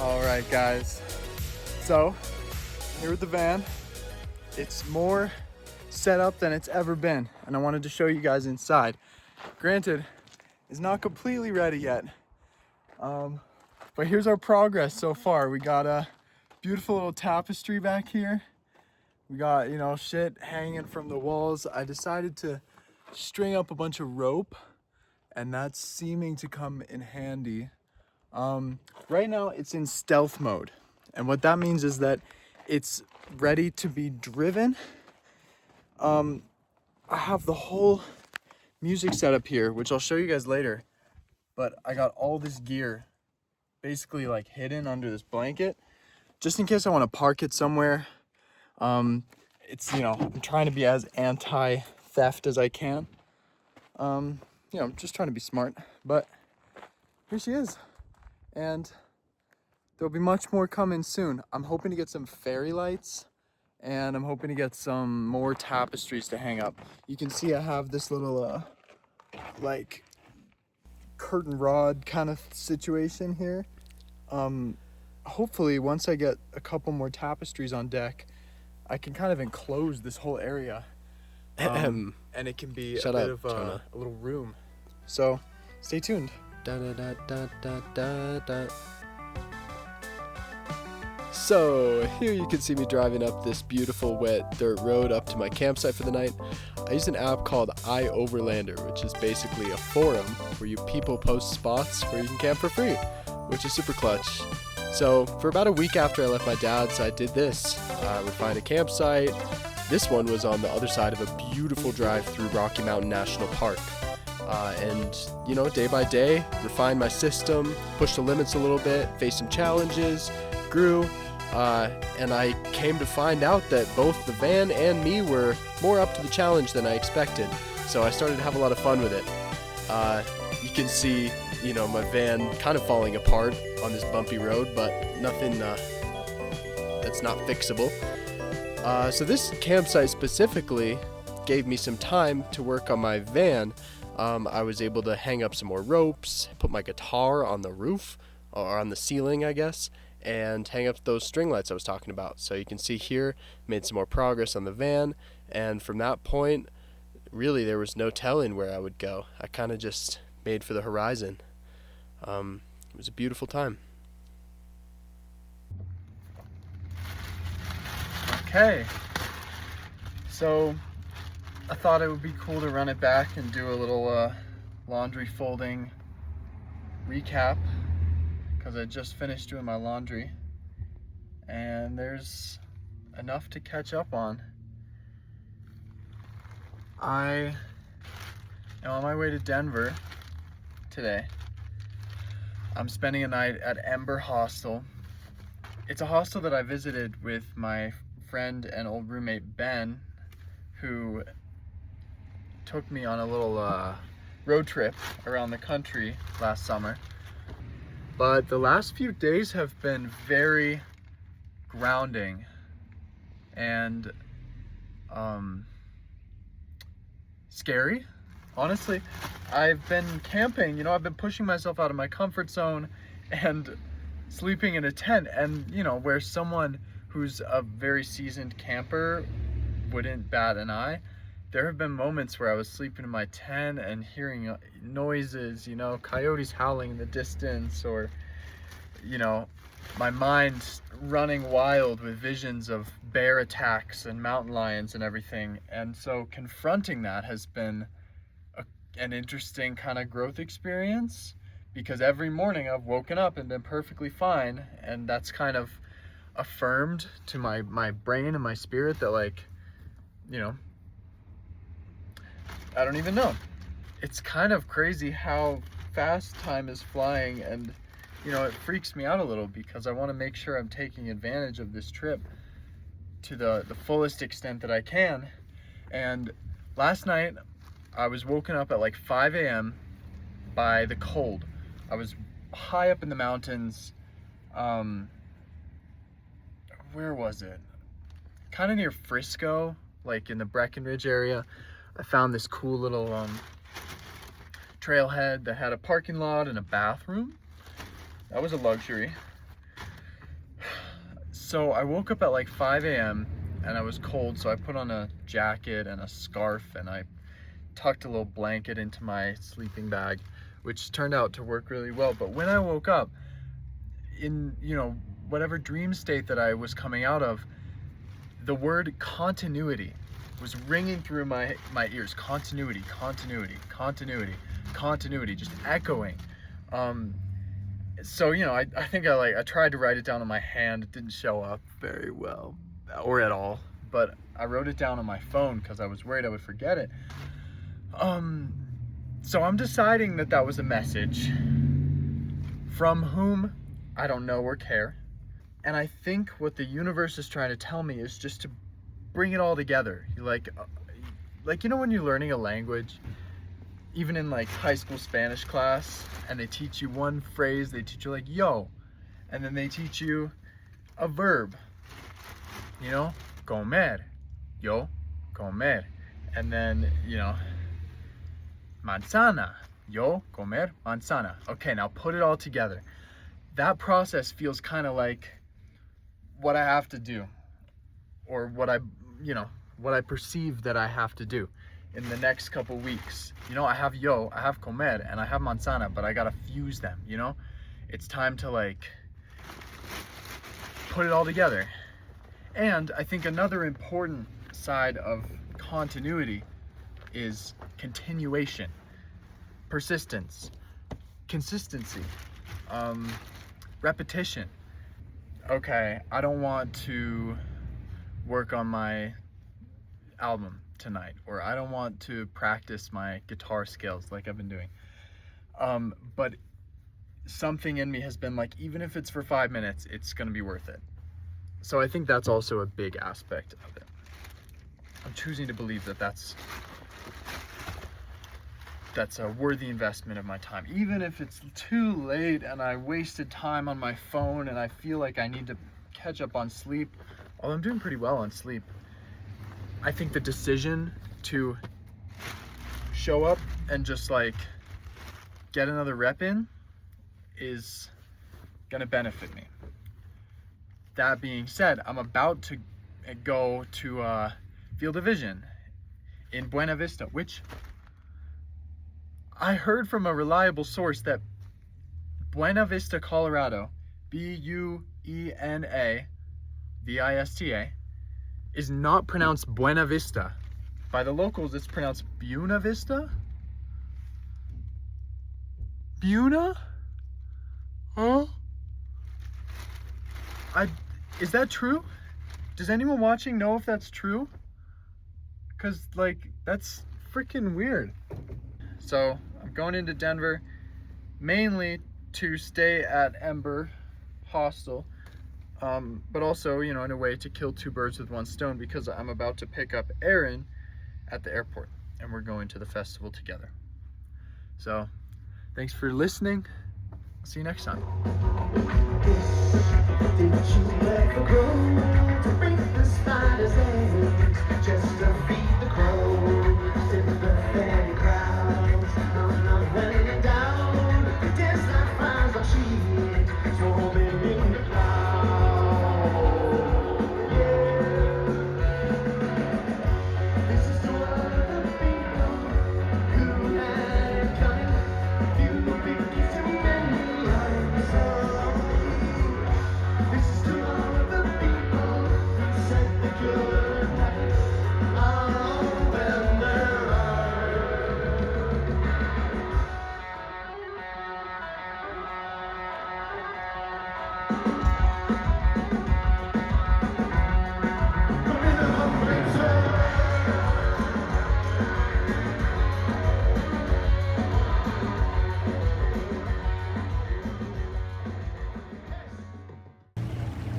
All right, guys. So here with the van. It's more set up than it's ever been, and I wanted to show you guys inside. Granted, it's not completely ready yet, but here's our progress so far. We got a beautiful little tapestry back here. We got, shit hanging from the walls. I decided to string up a bunch of rope, and that's seeming to come in handy. Right now it's in stealth mode, and what that means is that it's ready to be driven. I have the whole music setup here, which I'll show you guys later, but I got all this gear basically like hidden under this blanket just in case I want to park it somewhere. It's, I'm trying to be as anti-theft as I can. I'm just trying to be smart, but here she is. And there'll be much more coming soon. I'm hoping to get some fairy lights, and I'm hoping to get some more tapestries to hang up. You can see I have this little like curtain rod kind of situation here. Hopefully once I get a couple more tapestries on deck, I can kind of enclose this whole area, and it can be a bit of a little room. So stay tuned. Da, da, da, da, da, da, da. So here you can see me driving up this beautiful wet dirt road up to my campsite for the night. I use an app called iOverlander, which is basically a forum where people post spots where you can camp for free, which is super clutch. So for about a week after I left my dad's, I did this. I would find a campsite. This one was on the other side of a beautiful drive through Rocky Mountain National Park. And day by day, refined my system, pushed the limits a little bit, faced some challenges, grew, and I came to find out that both the van and me were more up to the challenge than I expected. So I started to have a lot of fun with it. You can see, my van kind of falling apart on this bumpy road, but nothing that's not fixable. So this campsite specifically gave me some time to work on my van. I was able to hang up some more ropes, put my guitar on the roof, or on the ceiling, I guess, and hang up those string lights I was talking about. So you can see here, made some more progress on the van, and from that point, really there was no telling where I would go. I kind of just made for the horizon. It was a beautiful time. Okay, so I thought it would be cool to run it back and do a little laundry folding recap, because I just finished doing my laundry and there's enough to catch up on. I am on my way to Denver today. I'm spending a night at Ember Hostel. It's a hostel that I visited with my friend and old roommate Ben, who took me on a little road trip around the country last summer. But the last few days have been very grounding and scary. Honestly, I've been camping, I've been pushing myself out of my comfort zone and sleeping in a tent, and where someone who's a very seasoned camper wouldn't bat an eye. There have been moments where I was sleeping in my tent and hearing noises, coyotes howling in the distance, or, my mind running wild with visions of bear attacks and mountain lions and everything. And so confronting that has been an interesting kind of growth experience, because every morning I've woken up and been perfectly fine, and that's kind of affirmed to my brain and my spirit that, like, I don't even know. It's kind of crazy how fast time is flying, and it freaks me out a little, because I want to make sure I'm taking advantage of this trip to the fullest extent that I can. And last night I was woken up at like 5 a.m. by the cold. I was high up in the mountains. Where was it? Kind of near Frisco, like in the Breckenridge area. I found this cool little trailhead that had a parking lot and a bathroom. That was a luxury. So I woke up at like 5 a.m. and I was cold, so I put on a jacket and a scarf and I tucked a little blanket into my sleeping bag, which turned out to work really well. But when I woke up, in, you know, whatever dream state that I was coming out of, the word continuity was ringing through my ears. Continuity, continuity, continuity, continuity, just echoing. So, you know, I think I tried to write it down on my hand. It didn't show up very well or at all, but I wrote it down on my phone because I was worried I would forget it. So I'm deciding that that was a message from whom I don't know or care. And I think what the universe is trying to tell me is just to bring it all together. Like, you know, when you're learning a language, even in like high school Spanish class, and they teach you one phrase, they teach you like yo, and then they teach you a verb, you know, comer, yo, comer, and then, you know, manzana, yo, comer, manzana. Okay, now put it all together. That process feels kind of like what I have to do, or what I perceive that I have to do in the next couple weeks. You know, I have yo, I have comer, and I have manzana, but I gotta fuse them, you know? It's time to like put it all together. And I think another important side of continuity is continuation, persistence, consistency, repetition. Okay, I don't want to work on my album tonight, or I don't want to practice my guitar skills like I've been doing. But something in me has been like, even if it's for 5 minutes, it's gonna be worth it. So I think that's also a big aspect of it. I'm choosing to believe that that's a worthy investment of my time. Even if it's too late and I wasted time on my phone and I feel like I need to catch up on sleep, although I'm doing pretty well on sleep, I think the decision to show up and just like get another rep in is gonna benefit me. That being said, I'm about to go to Field of Vision in Buena Vista, which I heard from a reliable source that Buena Vista, Colorado, BUENAVISTA, is not pronounced Buena Vista. By the locals, it's pronounced Buena Vista? Buena? Huh? Is that true? Does anyone watching know if that's true? Cause like, that's freaking weird. So I'm going into Denver mainly to stay at Ember Hostel, but also, you know, in a way to kill two birds with one stone, because I'm about to pick up Aaron at the airport and we're going to the festival together. So thanks for listening. I'll see you next time. Did you ever go to break the spider's eggs just to feed the crows in the fairy crowds? Not when you're down, you dance like flies on sheet, swarming in the clouds. Yeah, this is to all the people who had coming. You know, big gifts too many. I'm sorry. This is to all of the people who said they could have it all when they're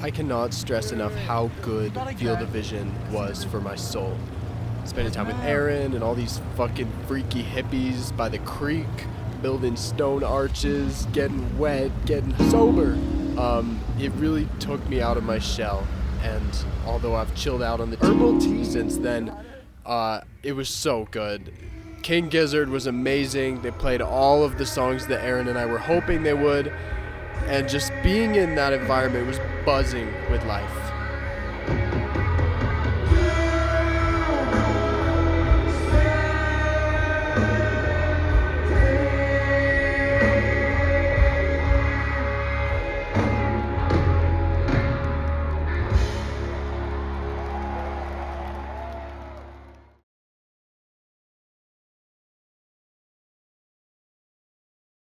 I cannot stress enough how good Field of Vision was for my soul. Spending time with Aaron and all these fucking freaky hippies by the creek, building stone arches, getting wet, getting sober. It really took me out of my shell, and although I've chilled out on the herbal tea since then, it was so good. King Gizzard was amazing. They played all of the songs that Aaron and I were hoping they would. And just being in that environment was buzzing with life.